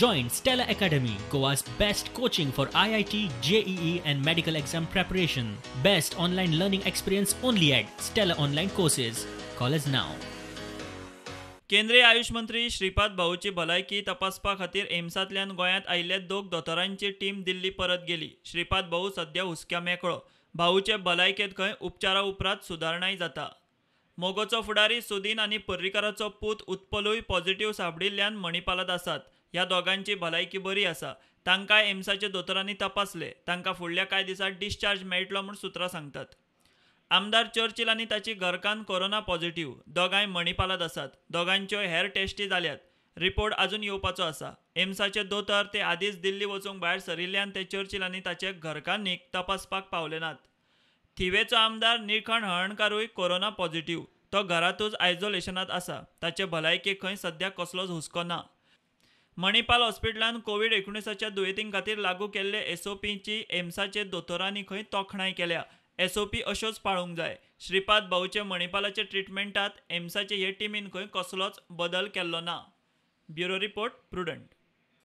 Join Stella Academy, Goa's best coaching for IIT, JEE and medical exam preparation. Best online learning experience only at Stella Online Courses. Call us now. केंद्रीय आयुष मंत्री श्रीपाद भाऊची भलायकी तपासपा खातीर एम्सांतल्यान गोंयांत आयिल्ल्या दोग दोतोरांची team Delhi परत गेली. श्रीपाद भाऊ सध्या हुस्क्या मेकळो. भाऊचे भलायकेंत खंय उपचारा उपरांत सुदारणाय जाता. मोगोचो फुडारी सुदीन आनी पर्रीकाराचो पूत उत्पलूय पॉझिटिव्ह सापडिल्ल्यान मणिपालांत आसात. ह्या दोगांची भलायकी बरी आसा. तांकां एम्साच्या दोतोरांनी तपासले. तांकां फुडल्या कांय दिसांत डिस्चार्ज मेळटलो म्हूण सुत्रां सांगतात. आमदार चर्चिल आनी ताची घरकान्न कोरोना पॉझिटिव्ह. दोगांय मणिपालांत आसात. दोगांच्यो हेर टेस्टी जाल्यात. रिपोर्ट आजून येवपाचो आसा. एम्साचे दोतोर ते आदींच दिल्ली वचूंक भायर सरिल्ल्यान ते चर्चिल आनी ताचे घरकान्नीक तपासपाक पावले नात. थिवेचो आमदार निळकंठ हळर्णकारूय कोरोना पॉझिटिव्ह. तो घरातूच आयसोलेशनांत आसा. ताचे भलायकेक खंय सध्या कसलोच हुस्को ना. मणिपाल हॉस्पिटलांत कोव्हिड-19च्या दुयेंतीं खातीर लागू केल्ले SOPची एम्साचे दोतोरांनी खंय तोखणाय केल्या. SOP अश्योच पाळूंक जाय. श्रीपाद भाऊचे मणिपालाचे ट्रिटमेंटांत एम्साचे हे टिमीन खंय कसलोच बदल केल्लो ना. Bureau report, prudent.